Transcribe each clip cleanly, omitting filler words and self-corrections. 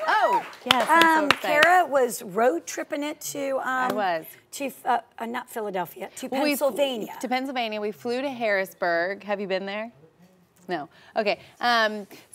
Oh, yes, I'm so excited. Cara was road tripping it to, I was. To, not Philadelphia, to Pennsylvania. To Pennsylvania. We flew to Harrisburg. Have you been there? No. Okay.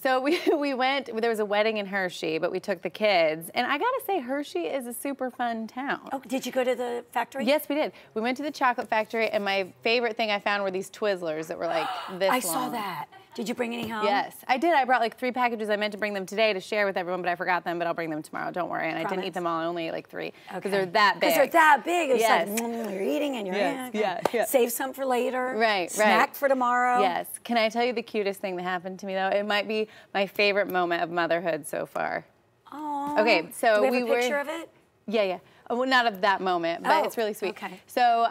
So we went, there was a wedding in Hershey, but we took the kids. And I got to say, Hershey is a super fun town. Oh, did you go to the factory? Yes, we did. We went to the chocolate factory, and my favorite thing I found were these Twizzlers that were like this long. I saw that. Did you bring any home? Yes, I did. I brought like 3 packages. I meant to bring them today to share with everyone, but I forgot them, but I'll bring them tomorrow. Don't worry. And I didn't eat them all. I only ate like 3 because they're that big. Because they're that big. It's yes. like, you're eating and you're yeah. Save some for later. Right, Snack for tomorrow. Yes. Can I tell you the cutest thing that happened to me, though? It might be my favorite moment of motherhood so far. Oh. Okay, so do we have a picture of it? Yeah. Well, not of that moment, but it's really sweet. Okay. So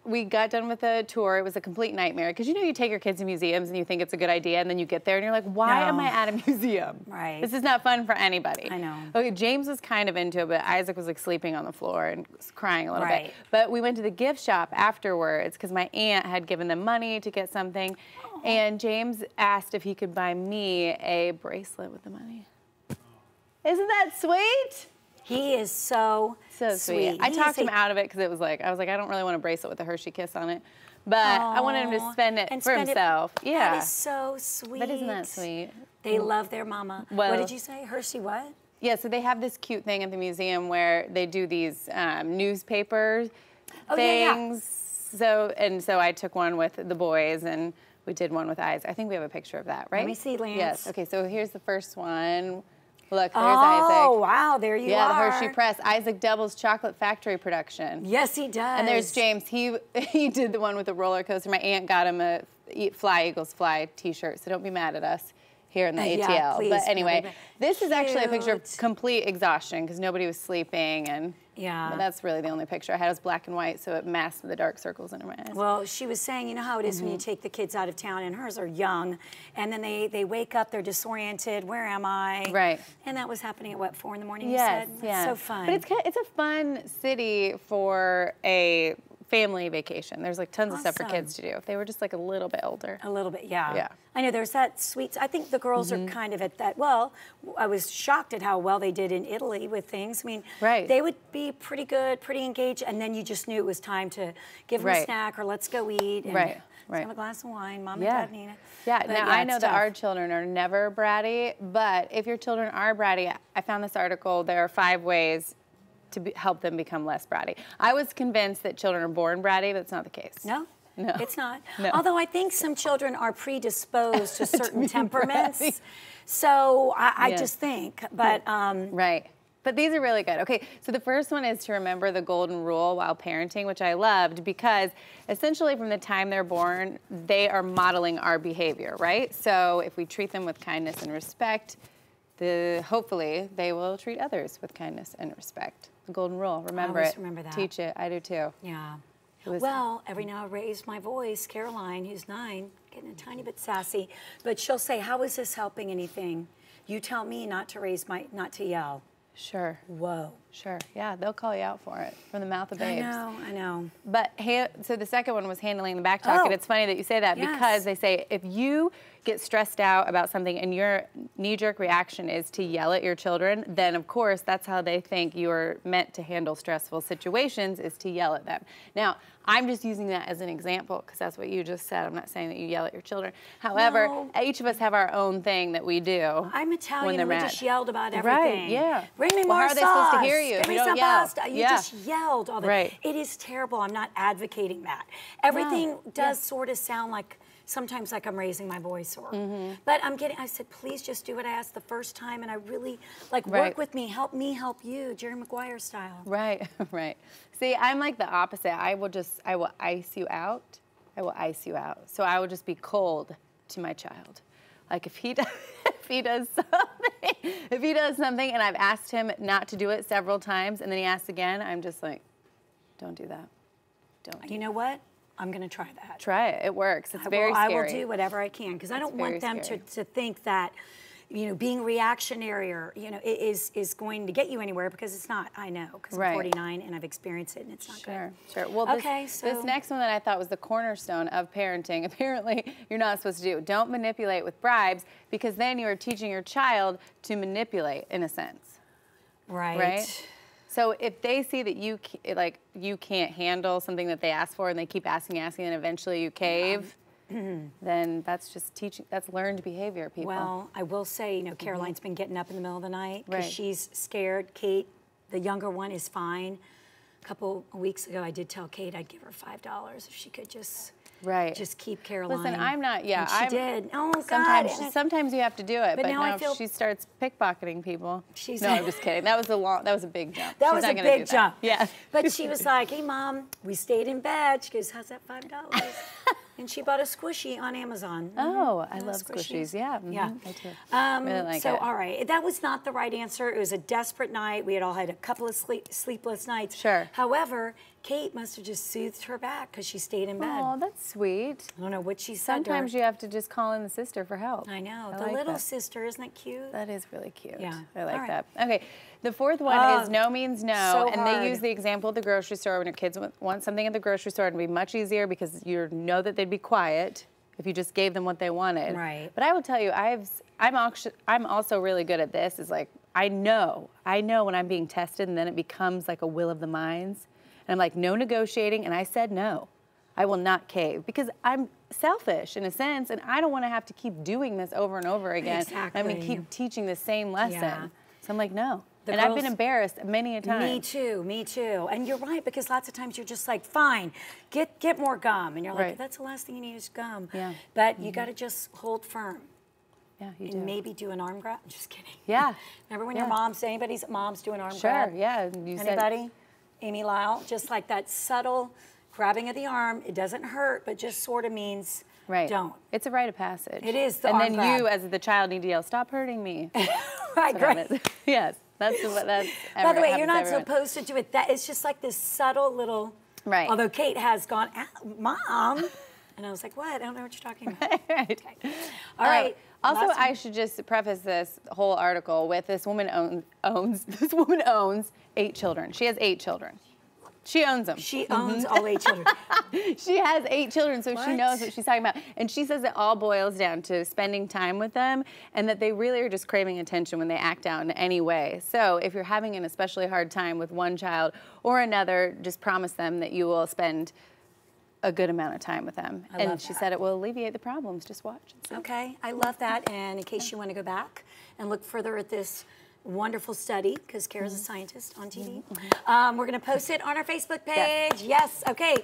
we got done with the tour. It was a complete nightmare because you take your kids to museums and you think it's a good idea, and then you get there and you're like, why am I at a museum? Right. This is not fun for anybody. I know. Okay, James was kind of into it, but Isaac was like sleeping on the floor and was crying a little bit. But we went to the gift shop afterwards because my aunt had given them money to get something, and James asked if he could buy me a bracelet with the money. Isn't that sweet? He is so sweet. I talked him out of it because it was like, I was like, I don't really want a bracelet with a Hershey kiss on it. But I wanted him to spend it for himself. Yeah. That is so sweet. But isn't that sweet? They love their mama. Well, what did you say? Hershey what? Yeah, so they have this cute thing at the museum where they do these newspaper things. Yeah. So I took one with the boys and we did one with Isaac. I think we have a picture of that, right? Let me see, Lance. Yes. Okay, so here's the first one. Look, there's Isaac. Oh, wow, there you are. Yeah, the Hershey Press. Isaac Double's Chocolate Factory production. Yes, he does. And there's James. He did the one with the roller coaster. My aunt got him a Fly Eagles Fly t-shirt, so don't be mad at us here in the ATL. Yeah, please, but anyway, this is actually a picture of cute. complete exhaustion because nobody was sleeping, and but that's really the only picture I had. It was black and white, so it masked the dark circles under my eyes. Well, she was saying, you know how it is when you take the kids out of town, and hers are young, and then they wake up, they're disoriented. Where am I? Right. And that was happening at what, 4 in the morning? Yes, you said? It's so fun. But it's a fun city for a family vacation. There's like tons of stuff for kids to do if they were just like a little bit older. A little bit, yeah. Yeah. I know there's that sweet, I think the girls are kind of at that, well, I was shocked at how well they did in Italy with things. I mean, they would be pretty good, pretty engaged, and then you just knew it was time to give them a snack or let's go eat. And let's have a glass of wine, Mom and Dad need it. Yeah, now I know that our children are never bratty, but if your children are bratty, I found this article, there are 5 ways to help them become less bratty. I was convinced that children are born bratty, but it's not the case. No, no, it's not. No. Although I think some children are predisposed to certain temperaments. So I just think, but right. But these are really good. Okay, so the first one is to remember the golden rule while parenting, which I loved because essentially from the time they're born, they are modeling our behavior, right? So if we treat them with kindness and respect, hopefully they will treat others with kindness and respect. The golden rule, remember it. I always remember that. Teach it, I do too. Yeah. Well, every now I raise my voice, Caroline, who's 9, getting a tiny bit sassy, but she'll say, how is this helping anything? You tell me not to yell. Sure. Whoa. Sure, yeah, they'll call you out for it from the mouth of babes. I know. But so the second one was handling the back talk, and it's funny that you say that because they say if you get stressed out about something and your knee-jerk reaction is to yell at your children, then of course that's how they think you're meant to handle stressful situations, is to yell at them. Now, I'm just using that as an example because that's what you just said. I'm not saying that you yell at your children. However, each of us have our own thing that we do. I'm Italian and we just yelled about everything. Right, yeah. Bring me more how are sauce. they supposed to hear you if you don't yell? Pasta. You just yelled all the time. It is terrible. I'm not advocating that. Everything does sort of sound like, sometimes like I'm raising my voice but I said, please just do what I asked the first time, and I really, work with me help you, Jerry Maguire style. Right, right. See, I'm like the opposite. I will ice you out. I will ice you out. So I will just be cold to my child. Like if he does something and I've asked him not to do it several times and then he asks again, I'm just like, don't do that. Don't. You know what? I'm going to try that. Try it. It works. It's very scary. I will do whatever I can because I don't want them to think that being reactionary or, is going to get you anywhere, because it's not. I know, because I'm 49 and I've experienced it, and it's not good. Sure. Well, this next one that I thought was the cornerstone of parenting, apparently you're not supposed to do. Don't manipulate with bribes, because then you are teaching your child to manipulate, in a sense. Right? So if they see that you can't handle something that they ask for, and they keep asking, and eventually you cave, then that's just that's learned behavior, people. Well, I will say, Caroline's been getting up in the middle of the night because she's scared. Kate, the younger one, is fine. A couple of weeks ago, I did tell Kate I'd give her $5 if she could just keep Caroline. Listen, I'm not, and she did. Oh, God. Sometimes you have to do it, but now if she starts pickpocketing people. No, I'm just kidding. That was a big jump. That was a big jump. Yeah. But she was like, hey, Mom, we stayed in bed. She goes, how's that $5? And she bought a squishy on Amazon. Oh, I love squishies. Yeah. Yeah. I too. Really like it. All right. That was not the right answer. It was a desperate night. We had all had a couple of sleepless nights. Sure. However, Kate must have just soothed her back because she stayed in bed. Oh, that's sweet. I don't know what she said. Sometimes you have to just call in the sister for help. I know. The little sister, isn't that cute? That is really cute. Yeah. I like that. Okay. The fourth one is no means no. And they use the example of the grocery store. When your kids want something at the grocery store, it'd be much easier because you know that they'd be quiet if you just gave them what they wanted. Right. But I will tell you, I'm also really good at this. Is like, I know when I'm being tested, and then it becomes like a will of the minds. And I'm like, no negotiating, and I said no. I will not cave, because I'm selfish in a sense, and I don't want to have to keep doing this over and over again. Exactly. I mean, keep teaching the same lesson. Yeah. So I'm like, no. And I've been embarrassed many a time. Me too. And you're right, because lots of times you're just like, fine, get more gum. And you're like, that's the last thing you need is gum. Yeah. But you got to just hold firm. Yeah, you do. And maybe do an arm grab. I'm just kidding. Yeah. Remember when your anybody's mom's do an arm Sure, grab? yeah. Anybody? Amy Lyle, just like that subtle grabbing of the arm. It doesn't hurt, but just sort of means don't. It's a rite of passage. It is the arm grab. And then you, as the child, need to yell, stop hurting me. Right, great. Yes, that's By the way, you're not supposed to do it. It's just like this subtle little, although Kate has gone, Mom. And I was like, what? I don't know what you're talking about. Right. Okay. All right. Also, I should just preface this whole article with this woman owns 8 children. She has 8 children. She owns them. She owns all 8 children. She has 8 children, so she knows what she's talking about. And she says it all boils down to spending time with them, and that they really are just craving attention when they act out in any way. So if you're having an especially hard time with one child or another, just promise them that you will spend a good amount of time with them. And she said it will alleviate the problems. Just watch. Okay, I love that. And in case you want to go back and look further at this wonderful study, because Cara's a scientist on TV, we're going to post it on our Facebook page. Yes, okay.